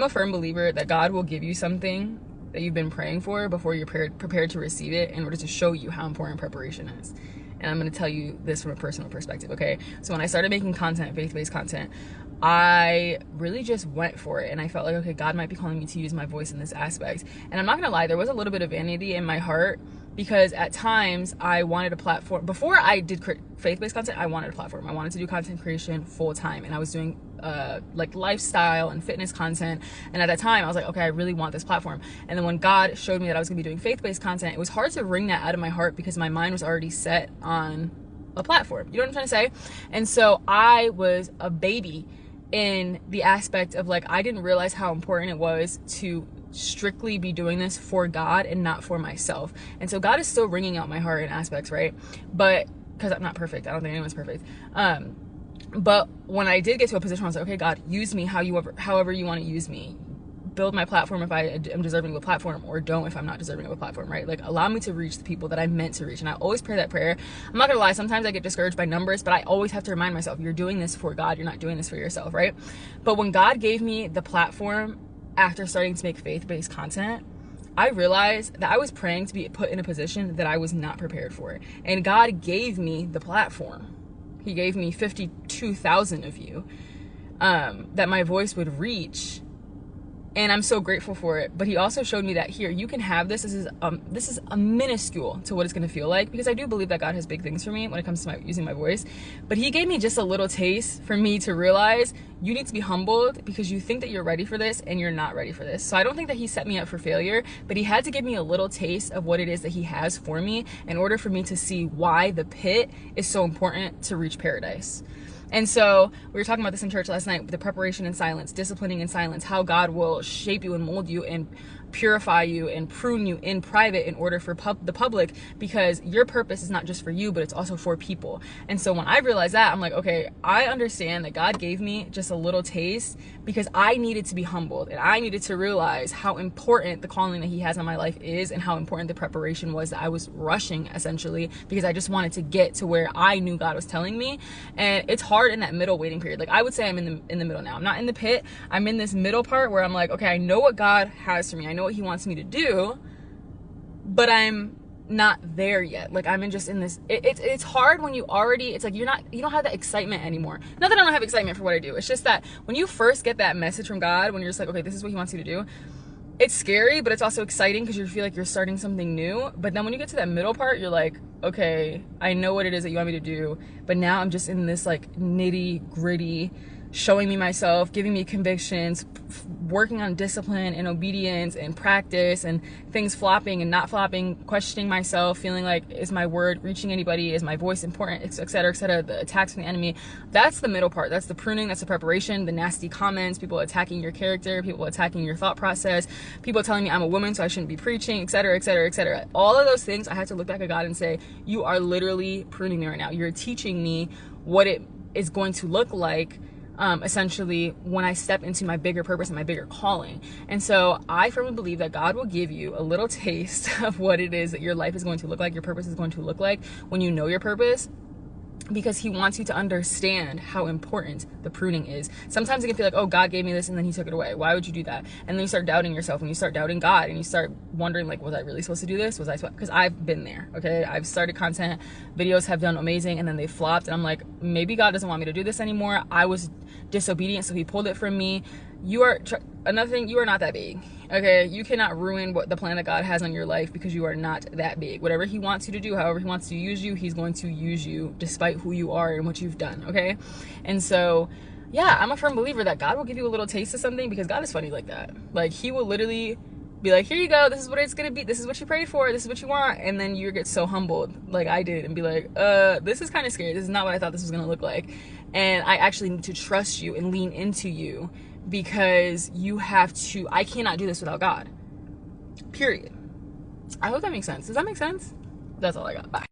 I'm a firm believer that God will give you something that you've been praying for before you're prepared to receive it, in order to show you how important preparation is. And I'm going to tell you this from a personal perspective, okay? So when I started making content, faith-based content, I really just went for it, and I felt like, okay, God might be calling me to use my voice in this aspect. And I'm not gonna lie, there was a little bit of vanity in my heart, because at times I wanted a platform. Before I did faith-based content, I wanted a platform. I wanted to do content creation full time, and I was doing like lifestyle and fitness content. And at that time I was like, okay, I really want this platform. And then when God showed me that I was gonna be doing faith-based content, it was hard to wring that out of my heart, because my mind was already set on a platform. You know what I'm trying to say? And so I was a baby in the aspect of, like, I didn't realize how important it was to strictly be doing this for God and not for myself. And so God is still wringing out my heart in aspects, right? But because I'm not perfect, I don't think anyone's perfect. But when I did get to a position where I was like, okay, God, use me however you want to use me. Build my platform if I am deserving of a platform, or don't if I'm not deserving of a platform, right? Like, allow me to reach the people that I'm meant to reach. And I always pray that prayer. I'm not gonna lie, sometimes I get discouraged by numbers, but I always have to remind myself, you're doing this for God, you're not doing this for yourself, right? But when God gave me the platform after starting to make faith-based content, I realized that I was praying to be put in a position that I was not prepared for. And God gave me the platform. He gave me 52,000 of you that my voice would reach. And I'm so grateful for it. But he also showed me that, here, you can have this. This is a minuscule to what it's going to feel like, because I do believe that God has big things for me when it comes to using my voice. But he gave me just a little taste for me to realize, you need to be humbled, because you think that you're ready for this and you're not ready for this. So I don't think that he set me up for failure, but he had to give me a little taste of what it is that he has for me, in order for me to see why the pit is so important to reach paradise. And so we were talking about this in church last night, the preparation in silence, disciplining in silence, how God will shape you and mold you and purify you and prune you in private in order for the public, because your purpose is not just for you, but it's also for people. And so when I realized that, I'm like, okay, I understand that God gave me just a little taste, because I needed to be humbled, and I needed to realize how important the calling that he has on my life is, and how important the preparation was that I was rushing, essentially, because I just wanted to get to where I knew God was telling me. And it's hard in that middle waiting period. Like, I would say I'm in the middle now. I'm not in the pit. I'm in this middle part where I'm like, okay, I know what God has for me. I know what he wants me to do, but I'm not there yet. Like, I'm just in this, it's hard when you already, it's like you don't have that excitement anymore. Not that I don't have excitement for what I do. It's just that when you first get that message from God, when you're just like, okay, this is what he wants you to do, it's scary, but it's also exciting, because you feel like you're starting something new. But then when you get to that middle part, you're like, okay, I know what it is that you want me to do, but now I'm just in this like nitty gritty, showing me myself, giving me convictions, working on discipline and obedience and practice, and things flopping and not flopping, questioning myself, feeling like, is my word reaching anybody? Is my voice important? Et cetera, the attacks from the enemy. That's the middle part. That's the pruning. That's the preparation, the nasty comments, people attacking your character, people attacking your thought process, people telling me I'm a woman, so I shouldn't be preaching, et cetera, et cetera, et cetera. All of those things, I had to look back at God and say, you are literally pruning me right now. You're teaching me what it is going to look like, essentially, when I step into my bigger purpose and my bigger calling. And so I firmly believe that God will give you a little taste of what it is that your life is going to look like, your purpose is going to look like, when you know your purpose, because he wants you to understand how important the pruning is. Sometimes it can feel like, oh, God gave me this and then he took it away. Why would you do that? And then you start doubting yourself, and you start doubting God, and you start wondering, like, was I really supposed to do this? Because I've been there, okay? I've started content, videos have done amazing, and then they flopped, and I'm like, maybe God doesn't want me to do this anymore. I was disobedient, so he pulled it from me. Another thing, you are not that big, okay? You cannot ruin the plan that God has on your life, because you are not that big. Whatever he wants you to do, however he wants to use you, he's going to use you despite who you are and what you've done, okay? And so, yeah, I'm a firm believer that God will give you a little taste of something, because God is funny like that. Like, he will literally be like, here you go, this is what it's gonna be, this is what you prayed for, this is what you want, and then you get so humbled, like I did, and be like, this is kind of scary, this is not what I thought this was gonna look like. And I actually need to trust you and lean into you, because I cannot do this without God, period. I hope that makes sense. Does that make sense? That's all I got. Bye.